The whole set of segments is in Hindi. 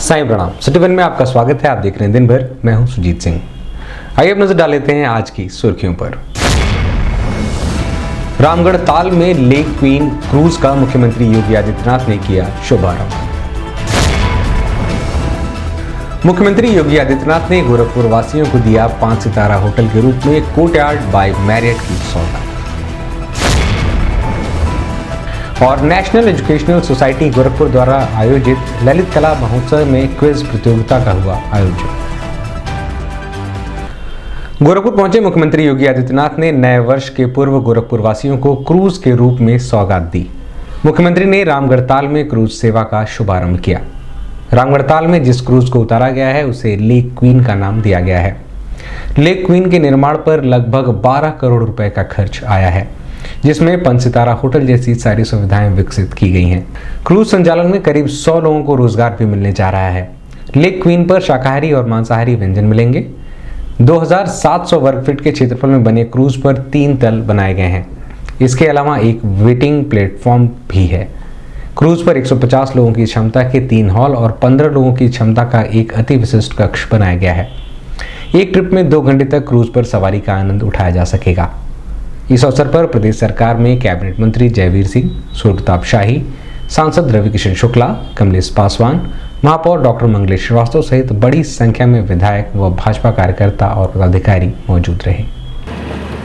साईं प्रणाम। सिटी वन में आपका स्वागत है। आप देख रहे हैं दिन भर, मैं हूं सुजीत सिंह। आइए अब नजर डाल लेते हैं आज की सुर्खियों पर। रामगढ़ ताल में लेक क्वीन क्रूज का मुख्यमंत्री योगी आदित्यनाथ ने किया शुभारंभ। मुख्यमंत्री योगी आदित्यनाथ ने गोरखपुर वासियों को दिया 5 सितारा होटल के रूप में कोर्टयार्ड बाय मैरियट की सौगात। और नेशनल एजुकेशनल सोसाइटी गोरखपुर द्वारा आयोजित ललित कला महोत्सव में क्विज प्रतियोगिता का हुआ आयोजन। गोरखपुर पहुंचे मुख्यमंत्री योगी आदित्यनाथ ने नए वर्ष के पूर्व गोरखपुर वासियों को क्रूज के रूप में सौगात दी। मुख्यमंत्री ने रामगढ़ ताल में क्रूज सेवा का शुभारंभ किया। रामगढ़ ताल में जिस क्रूज को उतारा गया है उसे लेक क्वीन का नाम दिया गया है। लेक क्वीन के निर्माण पर लगभग 12 करोड़ रुपए का खर्च आया है, जिसमें 5 सितारा होटल जैसी सारी सुविधाएं विकसित की गई हैं। क्रूज संचालन में करीब 100 लोगों को रोजगार भी मिलने जा रहा है। लेक क्वीन पर शाकाहारी और मांसाहारी व्यंजन मिलेंगे। 2700 वर्ग फीट के क्षेत्रफल में बने क्रूज पर 3 तल बनाए गए हैं। इसके अलावा एक वेटिंग प्लेटफॉर्म भी है। क्रूज पर 150 लोगों की क्षमता के 3 हॉल और 15 लोगों की क्षमता का एक अति विशिष्ट कक्ष बनाया गया है। एक ट्रिप में 2 घंटे तक क्रूज पर सवारी का आनंद उठाया जा सकेगा। इस अवसर पर प्रदेश सरकार में कैबिनेट मंत्री जयवीर सिंह, सुरप्रताप शाही, सांसद रविकिशन शुक्ला, कमलेश पासवान, महापौर डॉक्टर मंगलेश श्रीवास्तव सहित बड़ी संख्या में विधायक व भाजपा कार्यकर्ता और पदाधिकारी मौजूद रहे।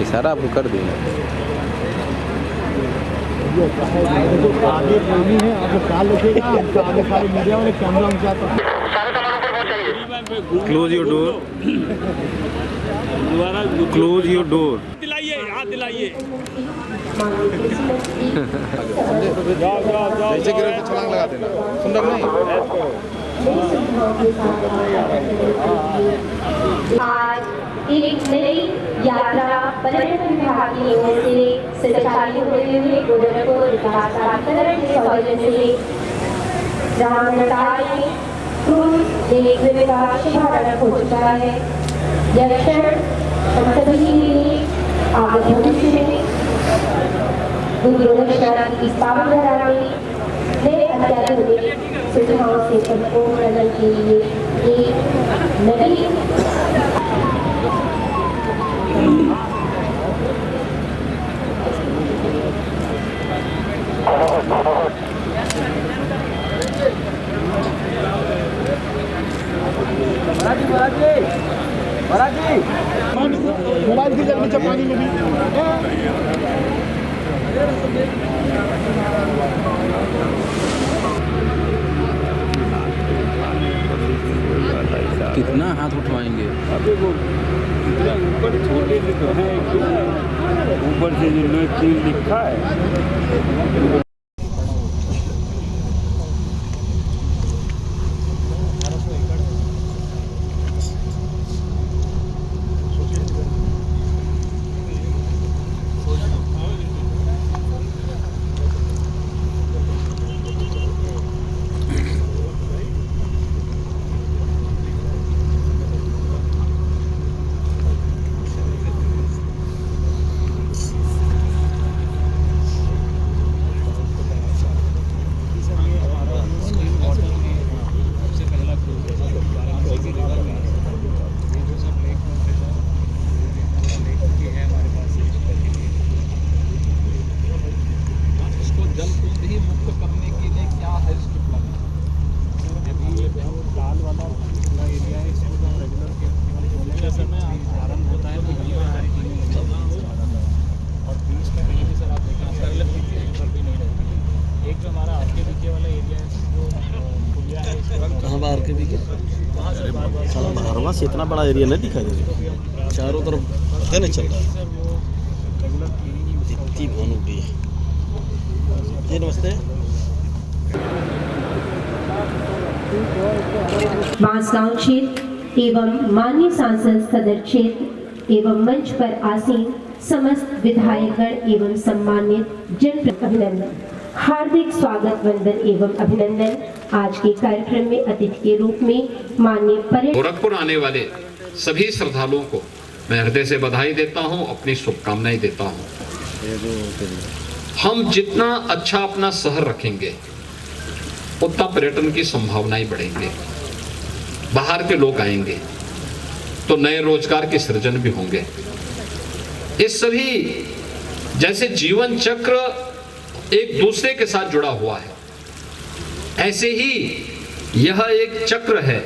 इशारा आपको कर दिया। Close your door, close your door. दिलाइए, हाथ दिलाइए। नीचे गिरे तो छलांग लगा देना। सुंदर नहीं। आज एक नई यात्रा पर्यटन विभाग की ओर से संचालित होते हुए गोरखपुर विकास प्राधिकरण के सौजन्य से रामगढ़ ताल में क्रूज लेक क्वीन का शुभारंभ हो चुका है। यह क्षण हम सभी के लिए आगे भविष्य में दूरदर्शन की इस पावन धरा में नए अत्याधुनिक सुविधाओं से परिपूर्ण करने के लिए एक नई मोबाइल की जगह नीचे पानी में भी कितना हाथ उठवाएंगे? इतना ऊपर छोटे से तो है, ऊपर से जो लेक क्वीन लिखा है। बाहरवा से इतना बड़ा एरिया नहीं दिखाई दे रहा, चारों तरफ है ना चल रहा है। इतनी भानुटी है। जी नमस्ते। बांसगांव क्षेत्र एवं माननीय सांसद सदर क्षेत्र एवं मंच पर आसीन समस्त विधायकगण एवं सम्मानित जन अभिनंदन, हार्दिक स्वागत, वंदन एवं अभिनंदन। आज के कार्यक्रम में अतिथि के रूप में माननीय पर्यटन गोरखपुर आने वाले सभी श्रद्धालुओं को मैं हृदय से बधाई देता हूं, अपनी शुभकामनाएं देता हूं। हम जितना अच्छा अपना शहर रखेंगे उतना पर्यटन की संभावनाएं बढ़ेंगे। बाहर के लोग आएंगे तो नए रोजगार के सृजन भी होंगे। ये सभी जैसे जीवन चक्र एक दूसरे के साथ जुड़ा हुआ है, ऐसे ही यह एक चक्र है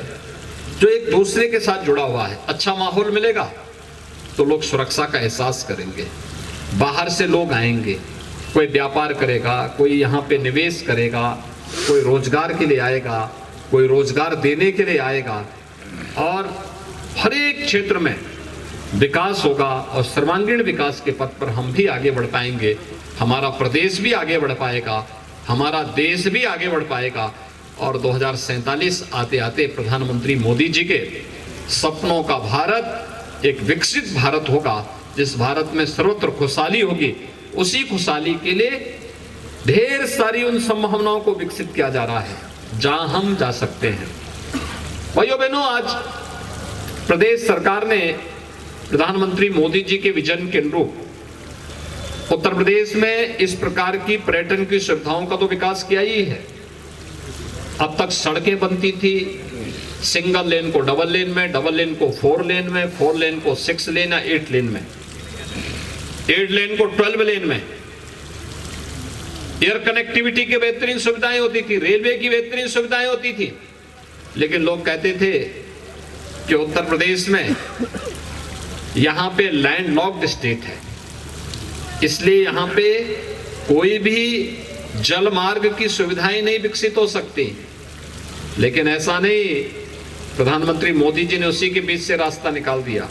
जो एक दूसरे के साथ जुड़ा हुआ है। अच्छा माहौल मिलेगा तो लोग सुरक्षा का एहसास करेंगे, बाहर से लोग आएंगे, कोई व्यापार करेगा, कोई यहाँ पे निवेश करेगा, कोई रोजगार के लिए आएगा, कोई रोजगार देने के लिए आएगा और हर एक क्षेत्र में विकास होगा और सर्वांगीण विकास के पथ पर हम भी आगे बढ़ पाएंगे। हमारा प्रदेश भी आगे बढ़ पाएगा, हमारा देश भी आगे बढ़ पाएगा और 2047 आते आते प्रधानमंत्री मोदी जी के सपनों का भारत एक विकसित भारत होगा, जिस भारत में सर्वत्र खुशहाली होगी। उसी खुशहाली के लिए ढेर सारी उन संभावनाओं को विकसित किया जा रहा है जहां हम जा सकते हैं। भाइयों बहनों, आज प्रदेश सरकार ने प्रधानमंत्री मोदी जी के विजन के अनुरूप उत्तर प्रदेश में इस प्रकार की पर्यटन की सुविधाओं का तो विकास किया ही है। अब तक सड़कें बनती थी, सिंगल लेन को डबल लेन में, डबल लेन को 4 लेन में, 4 लेन को 6 लेन या 8 लेन में, 8 लेन को 12 लेन में। एयर कनेक्टिविटी की बेहतरीन सुविधाएं होती थी, रेलवे की बेहतरीन सुविधाएं होती थी, लेकिन लोग कहते थे कि उत्तर प्रदेश में यहां पे लैंड लॉक्ड स्टेट है, इसलिए यहां पे कोई भी जल मार्ग की सुविधाएं नहीं विकसित हो सकती। लेकिन ऐसा नहीं, प्रधानमंत्री मोदी जी ने उसी के बीच से रास्ता निकाल दिया।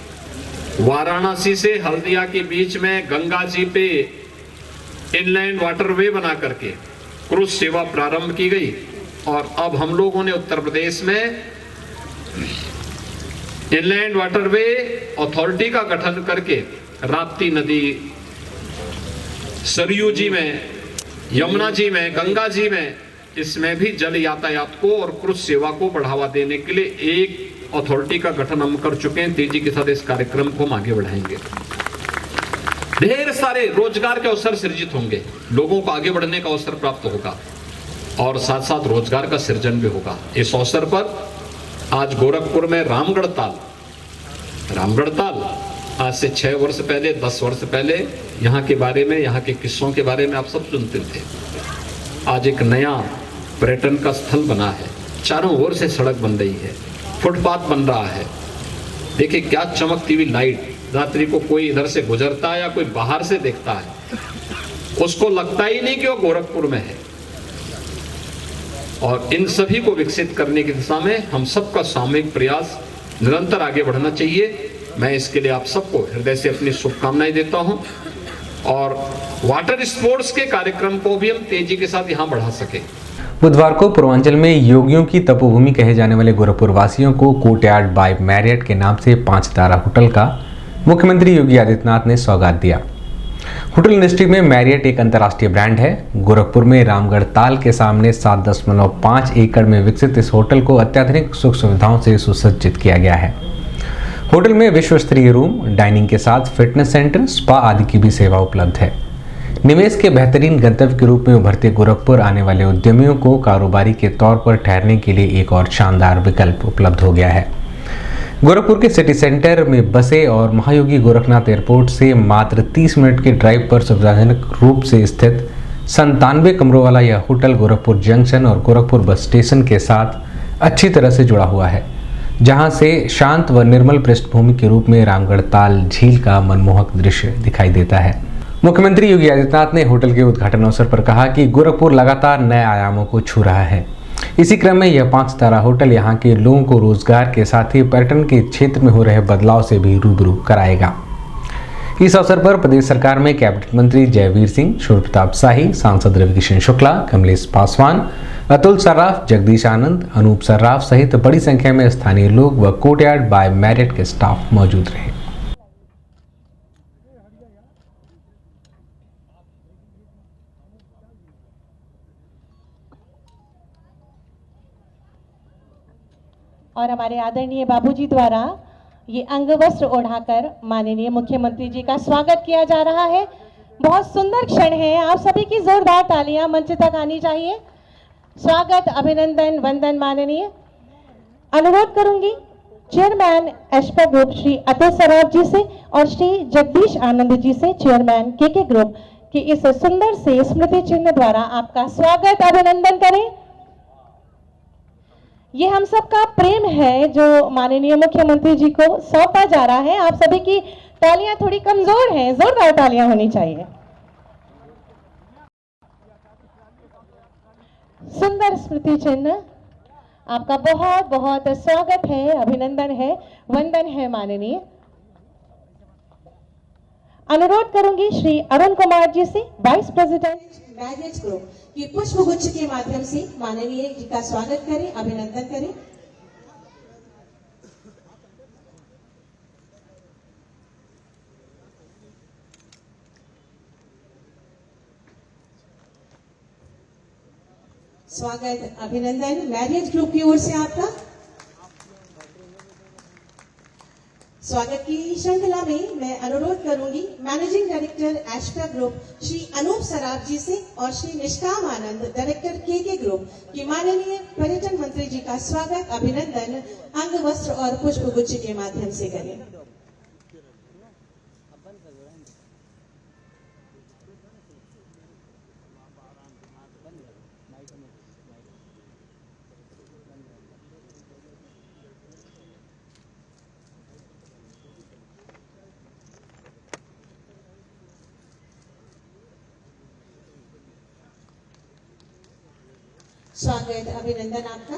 वाराणसी से हल्दिया के बीच में गंगा जी पे इनलैंड वाटरवे बना करके क्रूज सेवा प्रारंभ की गई और अब हम लोगों ने उत्तर प्रदेश में इनलैंड वाटरवे अथॉरिटी का गठन करके राप्ती नदी, सरयू जी में, यमुना जी में, गंगा जी में, इसमें भी जल यातायात को और क्रूज सेवा को बढ़ावा देने के लिए एक अथॉरिटी का गठन हम कर चुके हैं। तेजी के साथ इस कार्यक्रम को हम आगे बढ़ाएंगे। ढेर सारे रोजगार के अवसर सृजित होंगे, लोगों को आगे बढ़ने का अवसर प्राप्त होगा और साथ साथ रोजगार का सृजन भी होगा। इस अवसर पर आज गोरखपुर में रामगढ़ ताल आज से 6 वर्ष पहले, 10 वर्ष पहले यहाँ के बारे में, यहाँ के किस्सों के बारे में आप सब सुनते थे। आज एक नया पर्यटन का स्थल बना है, चारों ओर से सड़क बन रही है, फुटपाथ बन रहा है। देखिए क्या चमकती हुई लाइट, रात्रि को कोई इधर से गुजरता है या कोई बाहर से देखता है, उसको लगता ही नहीं कि वो गोरखपुर में है। और इन सभी को विकसित करने की दिशा में हम सबका सामूहिक प्रयास निरंतर आगे बढ़ना चाहिए। मैं इसके लिए आप सबको हृदय से अपनी शुभकामनाएं देता हूं और वाटर स्पोर्ट्स के कार्यक्रम को भी हम तेजी के साथ यहां बढ़ा सके। बुधवार को पूर्वांचल में योगियों की तपोभूमि कहे जाने वाले गोरखपुर वासियों को कोर्टयार्ड बाय मैरियट के नाम से 5 सितारा होटल का मुख्यमंत्री योगी आदित्यनाथ ने सौगात दिया। होटल इंडस्ट्री में मैरियट एक अंतर्राष्ट्रीय ब्रांड है। गोरखपुर में रामगढ़ ताल के सामने 7.5 एकड़ में विकसित इस होटल को अत्याधुनिक सुख सुविधाओं से सुसज्जित किया गया है। होटल में विश्व स्तरीय रूम, डाइनिंग के साथ फिटनेस सेंटर, स्पा आदि की भी सेवा उपलब्ध है। निवेश के बेहतरीन गंतव्य के रूप में उभरते गोरखपुर आने वाले उद्यमियों को कारोबारी के तौर पर ठहरने के लिए एक और शानदार विकल्प उपलब्ध हो गया है। गोरखपुर के सिटी सेंटर में बसे और महायोगी गोरखनाथ एयरपोर्ट से मात्र 30 मिनट के ड्राइव पर सुविधाजनक रूप से स्थित 97 कमरों वाला यह होटल गोरखपुर जंक्शन और गोरखपुर बस स्टेशन के साथ अच्छी तरह से जुड़ा हुआ है, जहां से शांत व निर्मल पृष्ठभूमि के रूप में रामगढ़ ताल झील का मनमोहक दृश्य दिखाई देता है। मुख्यमंत्री योगी आदित्यनाथ ने होटल के उद्घाटन अवसर पर कहा कि गोरखपुर लगातार नए आयामों को छू रहा है। इसी क्रम में यह 5 सितारा होटल यहां के लोगों को रोजगार के साथ ही पर्यटन के क्षेत्र में हो रहे बदलाव से भी रूबरू कराएगा। इस अवसर पर प्रदेश सरकार में कैबिनेट मंत्री जयवीर सिंह, सूर्य प्रताप शाही, सांसद रविकिशन शुक्ला, कमलेश पासवान, अतुल सर्राफ, जगदीश आनंद, अनूप सर्राफ सहित बड़ी संख्या में स्थानीय लोग व कोर्टयार्ड बाय मैरियट के स्टाफ मौजूद रहे। और हमारे आदरणीय बाबूजी द्वारा ये अंगवस्त्र ओढ़ाकर माननीय मुख्यमंत्री जी का स्वागत किया जा रहा है। बहुत सुंदर क्षण है, आप सभी की जोरदार तालियां मंच तक आनी चाहिए। स्वागत, अभिनंदन, वंदन माननीय। अनुरोध करूंगी चेयरमैन एशपा ग्रुप श्री अतुल सराफ जी से और श्री जगदीश आनंद जी से, चेयरमैन के ग्रुप, कि इस सुंदर से स्मृति चिन्ह द्वारा आपका स्वागत अभिनंदन करें। ये हम सबका प्रेम है जो माननीय मुख्यमंत्री जी को सौंपा जा रहा है। आप सभी की तालियां थोड़ी कमजोर हैं, जोरदार तालियां होनी चाहिए। सुंदर स्मृति चिन्ह, आपका बहुत बहुत स्वागत है, अभिनंदन है, वंदन है माननीय। अनुरोध करूंगी श्री अरुण कुमार जी से, वाइस प्रेसिडेंट मैरिज ग्रुप, कि पुष्प गुच्छ के माध्यम से माननीय जी का स्वागत करें, अभिनंदन करें। स्वागत अभिनंदन मैरिज ग्रुप की ओर से आपका। स्वागत की श्रृंखला में मैं अनुरोध करूंगी मैनेजिंग डायरेक्टर एशपा ग्रुप श्री अनूप सराफ जी से और श्री निष्काम आनंद डायरेक्टर के ग्रुप की माननीय पर्यटन मंत्री जी का स्वागत अभिनंदन अंग वस्त्र और पुष्प गुच्छ के माध्यम से करें। स्वागत अभिनंदन आपका।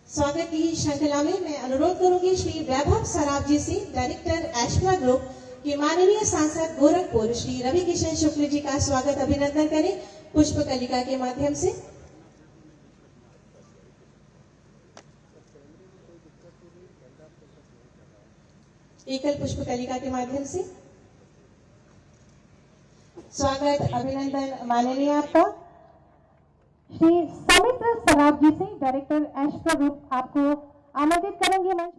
स्वागत की श्रृंखला में मैं अनुरोध करूंगी श्री वैभव सराफ जी से, डायरेक्टर एशपा ग्रुप, के माननीय सांसद गोरखपुर श्री रवि किशन शुक्ल जी का स्वागत अभिनंदन करें पुष्प कलिका के माध्यम से। एकल पुष्प कलिका के माध्यम से स्वागत अभिनंदन माननीय आपका। श्री सौमित्र सराफ जी से, डायरेक्टर एशपा ग्रुप, आपको आमंत्रित करेंगे मंच।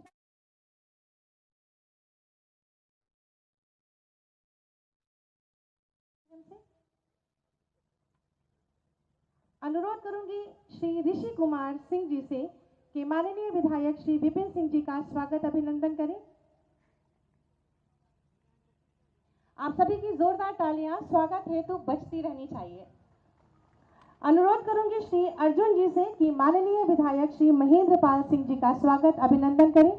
अनुरोध करूंगी श्री ऋषि कुमार सिंह जी से कि माननीय विधायक श्री विपिन सिंह जी का स्वागत अभिनंदन करें। आप सभी की जोरदार तालियां स्वागत हेतु बजती रहनी चाहिए। अनुरोध करूंगी श्री अर्जुन जी से कि माननीय विधायक श्री महेंद्र पाल सिंह जी का स्वागत अभिनंदन करें।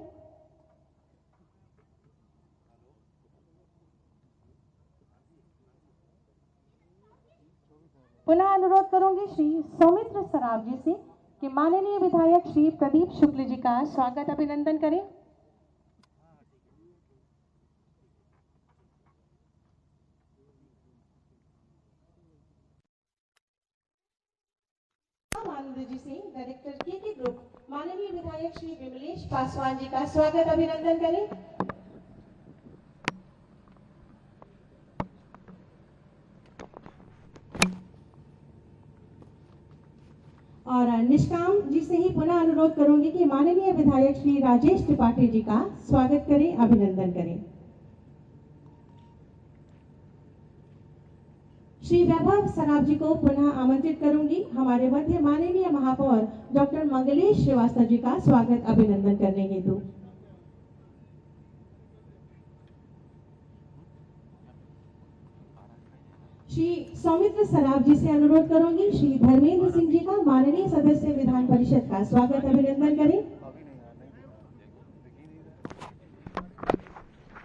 पुनः अनुरोध करूंगी श्री सौमित्र सराफ जी से कि माननीय विधायक श्री प्रदीप शुक्ल जी का स्वागत अभिनंदन करें। आनंद जी से, डायरेक्टर के ग्रुप, माननीय विधायक श्री विमलेश पासवान जी का स्वागत अभिनंदन करें। और निष्काम जी से ही पुनः अनुरोध करूंगी कि माननीय विधायक श्री राजेश त्रिपाठी जी का स्वागत करें, अभिनंदन करें। श्री वैभव सराफ जी को पुनः आमंत्रित करूंगी हमारे मध्य माननीय महापौर डॉक्टर मंगलेश श्रीवास्तव जी का स्वागत अभिनंदन करने हेतु। श्री सौमित्र सराफ जी से अनुरोध करूंगी श्री धर्मेंद्र सिंह जी का, माननीय सदस्य विधान परिषद का स्वागत अभिनंदन करें।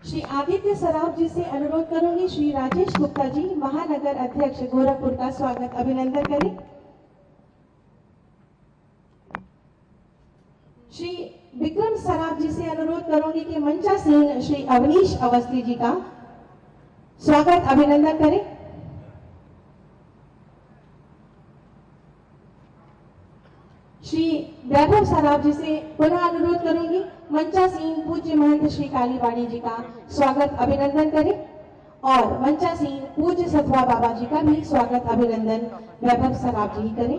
श्री आदित्य सराफ जी से अनुरोध करूंगी श्री राजेश गुप्ता जी, महानगर अध्यक्ष गोरखपुर का स्वागत अभिनंदन करें। श्री विक्रम सराफ जी से अनुरोध करूंगी कि मंचासीन श्री अवनीश अवस्थी जी का स्वागत अभिनंदन करें। श्री वैभव सराफ जी से पुनः अनुरोध करूंगी मंचासीन पूज्य महंत श्री कालीवाणी जी का स्वागत अभिनंदन करें और मंचासीन पूज्य सतवा बाबा जी का भी स्वागत अभिनंदन वैभव सराफ जी करें।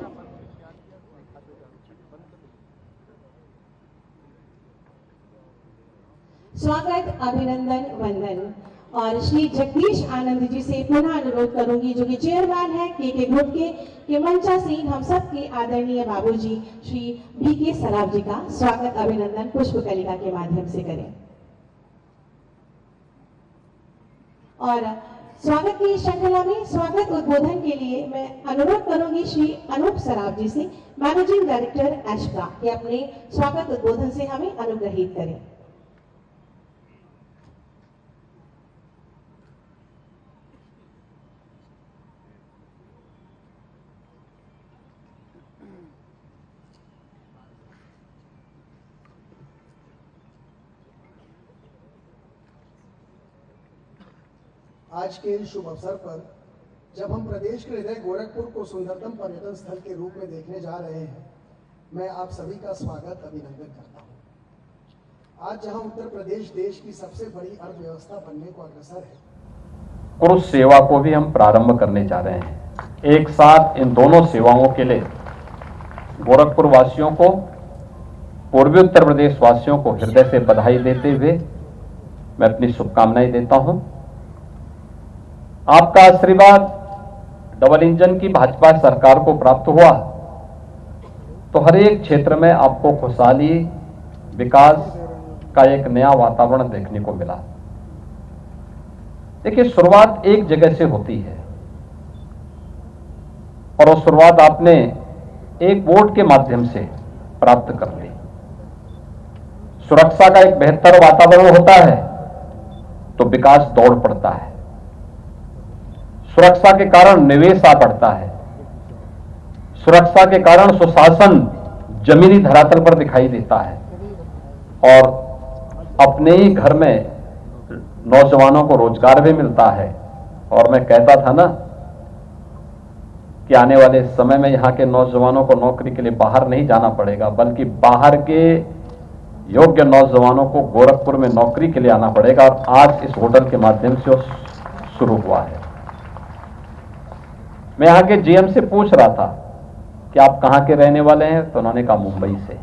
स्वागत अभिनंदन वंदन। और श्री जगदीश आनंद जी से पुनः अनुरोध करूंगी, जो कि चेयरमैन है के ग्रुप के मंचासीन हम सब के आदरणीय बाबूजी श्री BK सराफ जी का स्वागत अभिनंदन पुष्पकलिका के माध्यम से करें। और स्वागत की श्रृंखला में स्वागत उद्बोधन के लिए मैं अनुरोध करूंगी श्री अनूप सराफ जी से, मैनेजिंग डायरेक्टर एशप्रा, के अपने स्वागत उद्बोधन से हमें अनुग्रहित करें। आज के शुभ अवसर पर जब हम प्रदेश के हृदय गोरखपुर को सुंदरतम पर्यटन स्थल के रूप में देखने जा रहे हैं, मैं आप सभी का स्वागत अभिनंदन करता हूं। आज जहां उत्तर प्रदेश देश की सबसे बड़ी अर्थव्यवस्था बनने को अग्रसर है, क्रूज सेवा को भी हम प्रारंभ करने जा रहे हैं। एक साथ इन दोनों सेवाओं के लिए गोरखपुर वासियों को, पूर्वी उत्तर प्रदेश वासियों को हृदय से बधाई देते हुए मैं अपनी शुभकामनाएं देता हूं। आपका आशीर्वाद डबल इंजन की भाजपा सरकार को प्राप्त हुआ तो हर एक क्षेत्र में आपको खुशहाली, विकास का एक नया वातावरण देखने को मिला। देखिए, शुरुआत एक जगह से होती है और वो शुरुआत आपने एक वोट के माध्यम से प्राप्त कर ली। सुरक्षा का एक बेहतर वातावरण होता है तो विकास दौड़ पड़ता है। सुरक्षा के कारण निवेश आ पड़ता है। सुरक्षा के कारण सुशासन जमीनी धरातल पर दिखाई देता है और अपने ही घर में नौजवानों को रोजगार भी मिलता है। और मैं कहता था ना कि आने वाले समय में यहां के नौजवानों को नौकरी के लिए बाहर नहीं जाना पड़ेगा, बल्कि बाहर के योग्य नौजवानों को गोरखपुर में नौकरी के लिए आना पड़ेगा। और आज इस होटल के माध्यम से वो शुरू हुआ है। मैं यहाँ के GM से पूछ रहा था कि आप कहाँ के रहने वाले हैं, तो उन्होंने कहा मुंबई से।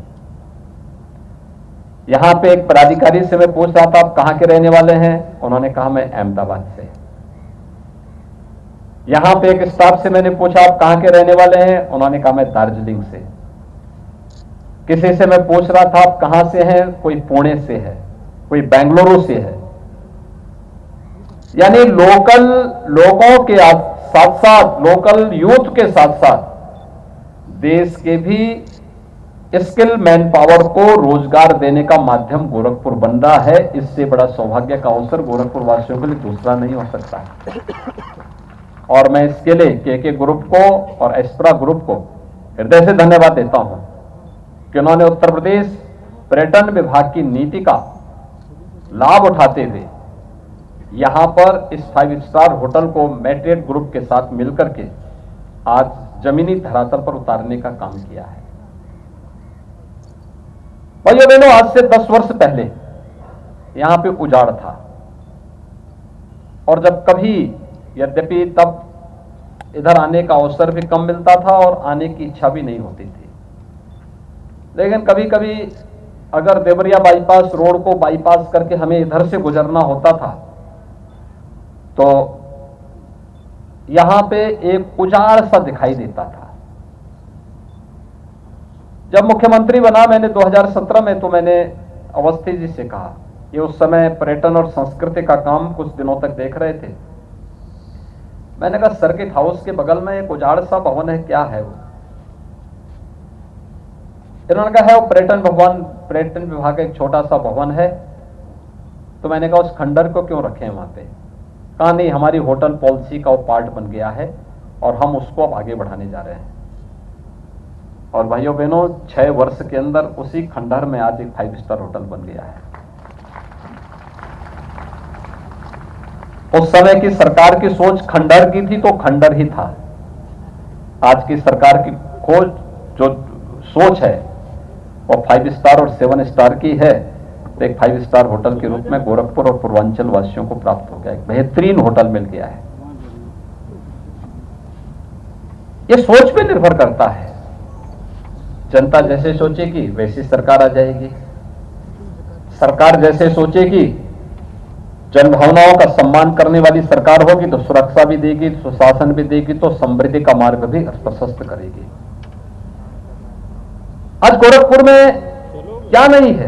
यहाँ पे एक पदाधिकारी से मैं पूछ रहा था आप कहाँ के रहने वाले हैं, उन्होंने कहा मैं अहमदाबाद से। यहाँ पे एक स्टाफ से मैंने पूछा आप कहाँ के रहने वाले हैं, उन्होंने कहा मैं दार्जिलिंग से। किसी से मैं पूछ रहा था आप कहाँ से हैं, कोई पुणे से है, कोई बेंगलुरु से है। यानी लोकल लोगों के साथ साथ, लोकल यूथ के साथ साथ देश के भी स्किल मैन पावर को रोजगार देने का माध्यम गोरखपुर बन रहा है। इससे बड़ा सौभाग्य का अवसर गोरखपुर वासियों के लिए दूसरा नहीं हो सकता है। और मैं इसके लिए के ग्रुप को और एशप्रा ग्रुप को हृदय से धन्यवाद देता हूं कि उन्होंने उत्तर प्रदेश पर्यटन विभाग की नीति का लाभ उठाते हुए यहां पर इस 5 स्टार होटल को मैट्रियट ग्रुप के साथ मिलकर के आज जमीनी धरातल पर उतारने का काम किया है। भाइयों बहनों, आज से 10 वर्ष पहले यहां पे उजाड़ था और जब कभी, यद्यपि तब इधर आने का अवसर भी कम मिलता था और आने की इच्छा भी नहीं होती थी, लेकिन कभी कभी अगर देवरिया बाईपास रोड को बाईपास करके हमें इधर से गुजरना होता था तो यहां पे एक उजाड़ सा दिखाई देता था। जब मुख्यमंत्री बना मैंने 2017 में, तो मैंने अवस्थी जी से कहा, ये उस समय पर्यटन और संस्कृति का काम कुछ दिनों तक देख रहे थे। मैंने कहा सर्किट हाउस के बगल में एक उजाड़ सा भवन है, क्या है वो? इन्होंने कहा है वो पर्यटन विभाग का एक छोटा सा भवन है। तो मैंने कहा उस खंडर को क्यों रखें वहां पे? कहा नहीं, हमारी होटल पॉलिसी का वो पार्ट बन गया है और हम उसको अब आगे बढ़ाने जा रहे हैं। और भाइयों बहनों, 6 वर्ष के अंदर उसी खंडहर में आज एक 5 स्टार होटल बन गया है। उस समय की सरकार की सोच खंडहर की थी तो खंडहर ही था। आज की सरकार की खोज जो सोच है वो 5 स्टार और 7 स्टार की है। तो एक 5 स्टार होटल के रूप में गोरखपुर और पूर्वांचल वासियों को प्राप्त हो गया, एक बेहतरीन होटल मिल गया है। ये सोच पे निर्भर करता है। जनता जैसे सोचेगी वैसी सरकार आ जाएगी। सरकार जैसे सोचेगी, जन भावनाओं का सम्मान करने वाली सरकार होगी तो सुरक्षा भी देगी, सुशासन भी देगी, तो समृद्धि का मार्ग भी प्रशस्त करेगी। आज गोरखपुर में क्या नहीं है,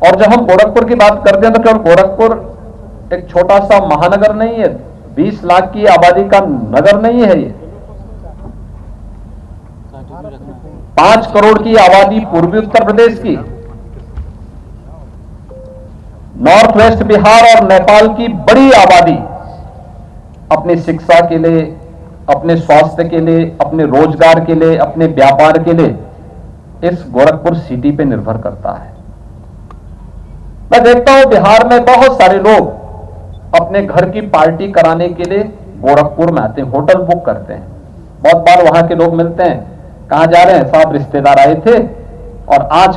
और जब हम गोरखपुर की बात करते हैं तो केवल गोरखपुर एक छोटा सा महानगर नहीं है, 20 लाख की आबादी का नगर नहीं है ये। 5 करोड़ की आबादी पूर्वी उत्तर प्रदेश की, नॉर्थ वेस्ट बिहार और नेपाल की बड़ी आबादी अपनी शिक्षा के लिए, अपने स्वास्थ्य के लिए, अपने रोजगार के लिए, अपने व्यापार के लिए इस गोरखपुर सिटी पे निर्भर करता है। मैं देखता हूं बिहार में बहुत सारे लोग अपने घर की पार्टी कराने के लिए गोरखपुर में आते हैं, होटल बुक करते हैं। बहुत बार वहां के लोग मिलते हैं, कहां जा रहे हैं साहब, रिश्तेदार आए थे और आज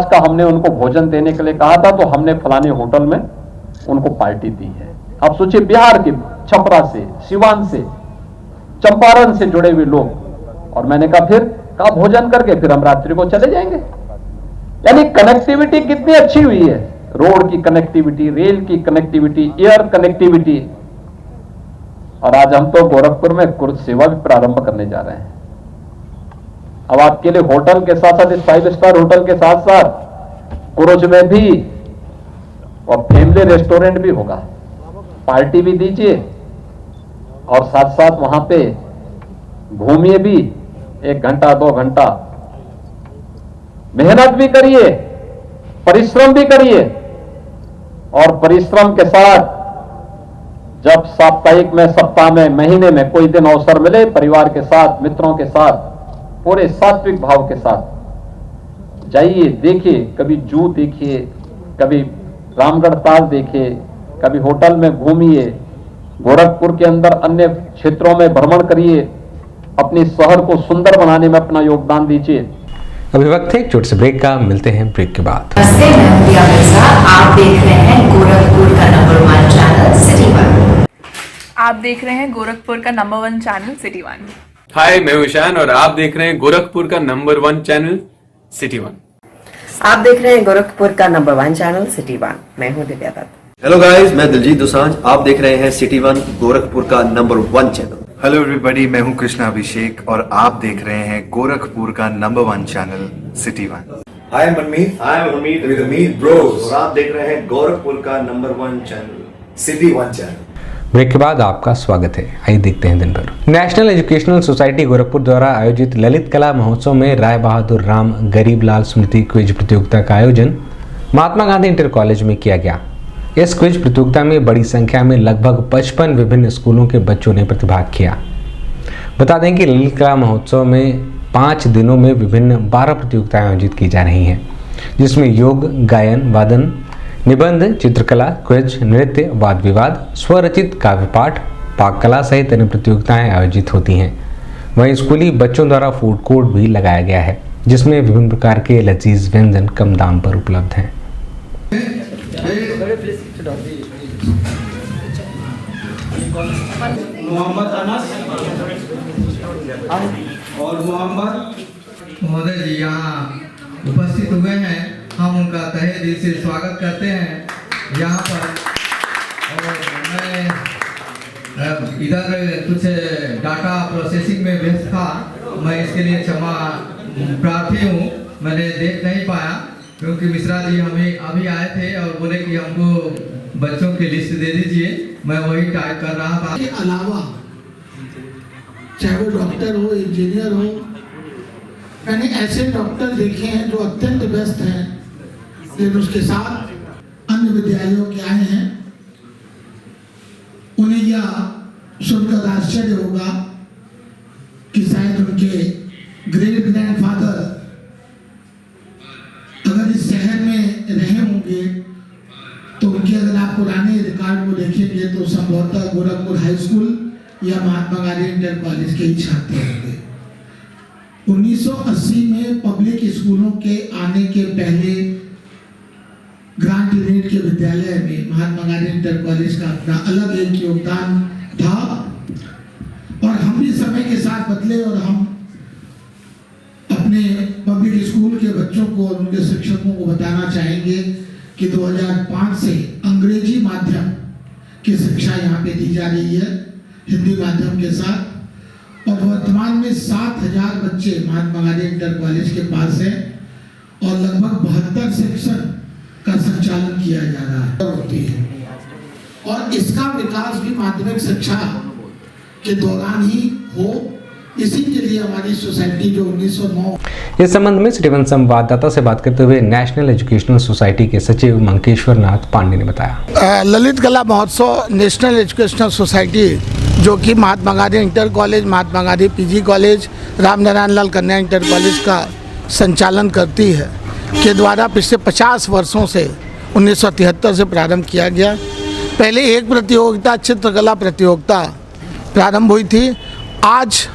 का हमने उनको भोजन देने के लिए कहा था तो हमने फलाने होटल में उनको पार्टी दी है। आप सोचिए बिहार के छपरा से, सिवान से, चंपारण से जुड़े हुए लोग, और मैंने कहा फिर कहा भोजन करके फिर हम रात्रि को चले जाएंगे। यानी कनेक्टिविटी कितनी अच्छी हुई है, रोड की कनेक्टिविटी, रेल की कनेक्टिविटी, एयर कनेक्टिविटी। और आज हम तो गोरखपुर में कुर्ज सेवा भी प्रारंभ करने जा रहे हैं। अब आपके लिए होटल के साथ साथ, 5 स्टार होटल के साथ साथ कुरुज में भी और फैमिली रेस्टोरेंट भी होगा। पार्टी भी दीजिए और साथ साथ वहां पे घूमिए भी, 1 घंटा 2 घंटा, मेहनत भी करिए, परिश्रम भी करिए। और परिश्रम के साथ जब साप्ताहिक में, सप्ताह में, महीने में कोई दिन अवसर मिले, परिवार के साथ, मित्रों के साथ, पूरे सात्विक भाव के साथ जाइए, देखिए, कभी जू देखिए, कभी रामगढ़ ताल देखिए, कभी होटल में घूमिए, गोरखपुर के अंदर अन्य क्षेत्रों में भ्रमण करिए, अपने शहर को सुंदर बनाने में अपना योगदान दीजिए। अभी वक्त है एक छोटे से ब्रेक का, मिलते हैं ब्रेक के बाद। नमस्ते, मैं प्रिया मिर्जा। आप देख रहे हैं गोरखपुर का नंबर 1 चैनल सिटी 1। आप देख रहे हैं गोरखपुर का नंबर 1 चैनल सिटी 1। हाय, मैं हूं ईशान और आप देख रहे हैं गोरखपुर का नंबर 1 चैनल सिटी 1। आप देख रहे हैं गोरखपुर का नंबर 1 चैनल सिटी 1। मैं हूं दिव्या दत्त। हेलो गाइस, मैं दिलजीत दोसांझ। आप देख रहे हैं सिटी 1 गोरखपुर का नंबर 1 चैनल। हेलो एवरीबॉडी, मैं हूं कृष्णा अभिषेक और आप देख रहे हैं गोरखपुर का number 1 channel city 1। Hi Manmeet with Amit bros और आप देख रहे हैं गोरखपुर का number 1 channel city 1 channel. Break के बाद आपका स्वागत है। आइए देखते हैं दिन भर। नेशनल एजुकेशनल सोसाइटी गोरखपुर द्वारा आयोजित ललित कला महोत्सव में राय बहादुर राम गरीबलाल स्मृति क्विज प्रतियोगिता का आयोजन महात्मा गांधी इंटर कॉलेज में किया गया। इस क्विज प्रतियोगिता में बड़ी संख्या में लगभग 55 विभिन्न स्कूलों के बच्चों ने प्रतिभाग किया। बता दें कि ललित कला महोत्सव में 5 दिनों में विभिन्न 12 प्रतियोगिताएं आयोजित की जा रही हैं, जिसमें योग, गायन, वादन, निबंध, चित्रकला, क्विज, नृत्य, वाद विवाद, स्वरचित काव्य पाठ, पाक कला सहित अन्य प्रतियोगिताएं आयोजित होती हैं। वहीं स्कूली बच्चों द्वारा फूड कोर्ट भी लगाया गया है, जिसमें विभिन्न प्रकार के लजीज व्यंजन कम दाम पर उपलब्ध हैं। मोहम्मद अनस और मोहम्मद महोदय जी यहाँ उपस्थित हुए हैं, हम उनका तहे दिल से स्वागत करते हैं यहाँ पर। और मैं इधर कुछ डाटा प्रोसेसिंग में व्यस्त था, मैं इसके लिए क्षमा प्रार्थी हूँ, मैंने देख नहीं पाया क्योंकि मिश्रा जी हमें अभी आए थे और बोले कि हमको बच्चों की लिस्ट दे दीजिए, मैं वही टाइप कर रहा था। के अलावा चाहे वो डॉक्टर हो, इंजीनियर हो, मैंने ऐसे डॉक्टर देखे हैं जो अत्यंत व्यस्त हैं, लेकिन उसके साथ अन्य विद्यालयों के आए हैं। उन्हें यह सुनकर आश्चर्य होगा कि शायद उनके ग्रेट ग्रैंडफादर अगर इस शहर में रहे होंगे तो उनके अगर आप पुराने रिकॉर्ड को देखेंगे तो संभवतः गोरखपुर हाई स्कूल या महात्मा गांधी इंटर कॉलेज के ही छात्र होंगे। 1980 में पब्लिक स्कूलों के आने के पहले ग्रांट यूनिट के विद्यालय में महात्मा गांधी इंटर कॉलेज का अपना अलग एक योगदान था और हम भी समय के साथ बदले और हम अपने पब्लिक स्कूल के बच्चों को और उनके शिक्षकों को बताना चाहेंगे कि 2005 से अंग्रेजी माध्यम की शिक्षा यहाँ पे दी जा रही है हिंदी माध्यम के साथ। और वर्तमान में 7,000 बच्चे महात्मा गांधी इंटर कॉलेज के पास हैं और लगभग 72 सेक्शन का संचालन किया जा रहा है और इसका विकास भी माध्यमिक शिक्षा के दौरान ही हो, इसी के लिए हमारी सोसाइटी जो 1909। इस संबंध में सिटी वन संवाददाता से बात करते हुए नेशनल एजुकेशनल सोसाइटी के सचिव मंकेश्वर नाथ पांडे ने बताया, ललित कला महोत्सव नेशनल एजुकेशनल सोसाइटी जो कि Mahatma Gandhi inter college, Mahatma Gandhi PG college, Ramnarayan लाल कन्या इंटर कॉलेज का संचालन करती है के द्वारा पिछले 50 वर्षों से 1973 से प्रारंभ किया गया। पहले एक प्रतियोगिता चित्रकला प्रतियोगिता प्रारंभ हुई थी। आज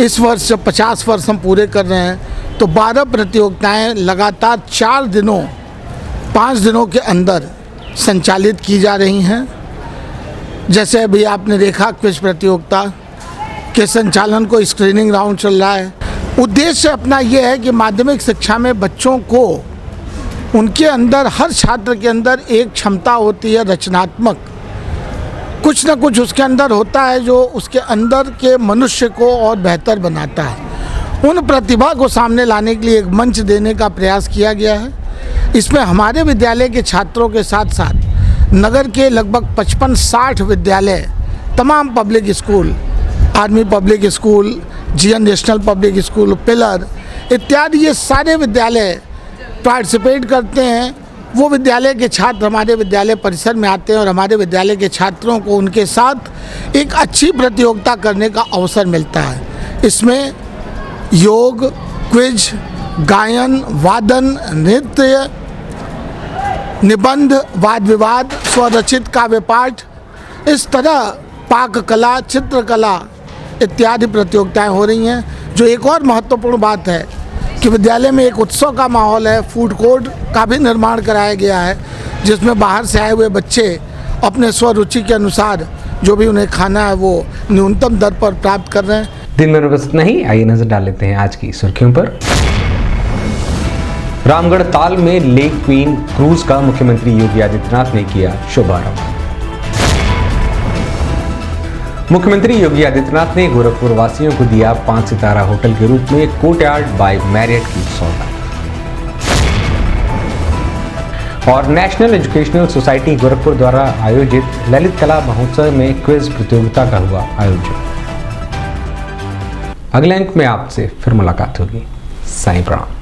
इस वर्ष जब 50 वर्ष हम पूरे कर रहे हैं तो 12 प्रतियोगिताएं लगातार 5 दिनों के अंदर संचालित की जा रही हैं। जैसे अभी आपने देखा क्विज प्रतियोगिता के संचालन को स्क्रीनिंग राउंड चल रहा है। उद्देश्य अपना ये है कि माध्यमिक शिक्षा में बच्चों को उनके अंदर, हर छात्र के अंदर एक क्षमता होती है रचनात्मक, कुछ न कुछ उसके अंदर होता है जो उसके अंदर के मनुष्य को और बेहतर बनाता है। उन प्रतिभा को सामने लाने के लिए एक मंच देने का प्रयास किया गया है। इसमें हमारे विद्यालय के छात्रों के साथ साथ नगर के लगभग 55-60 विद्यालय, तमाम public school, army public school, GN national public school, pillar इत्यादि, ये सारे विद्यालय पार्टिसिपेट करते हैं। वो विद्यालय के छात्र हमारे विद्यालय परिसर में आते हैं और हमारे विद्यालय के छात्रों को उनके साथ एक अच्छी प्रतियोगिता करने का अवसर मिलता है। इसमें योग, क्विज, गायन, वादन, नृत्य, निबंध, वाद विवाद, स्वरचित काव्य पाठ, इस तरह पाक कला, चित्रकला इत्यादि प्रतियोगिताएं हो रही हैं। जो एक और महत्वपूर्ण बात है कि विद्यालय में एक उत्सव का माहौल है। फूड कोर्ट का भी निर्माण कराया गया है जिसमें बाहर से आए हुए बच्चे अपने स्वरुचि के अनुसार जो भी उन्हें खाना है वो न्यूनतम दर पर प्राप्त कर रहे हैं। दिन में बस नहीं, आइए नजर डाल लेते हैं आज की सुर्खियों पर। रामगढ़ ताल में लेक क्वीन क्रूज का मुख्यमंत्री योगी आदित्यनाथ ने किया शुभारंभ। मुख्यमंत्री योगी आदित्यनाथ ने गोरखपुर वासियों को दिया 5 सितारा होटल के रूप में कोर्टयार्ड बाय मैरियट की सौगात। और नेशनल एजुकेशनल सोसाइटी गोरखपुर द्वारा आयोजित ललित कला महोत्सव में क्विज प्रतियोगिता का हुआ आयोजन। अगले अंक में आपसे फिर मुलाकात होगी। साईं प्रणाम।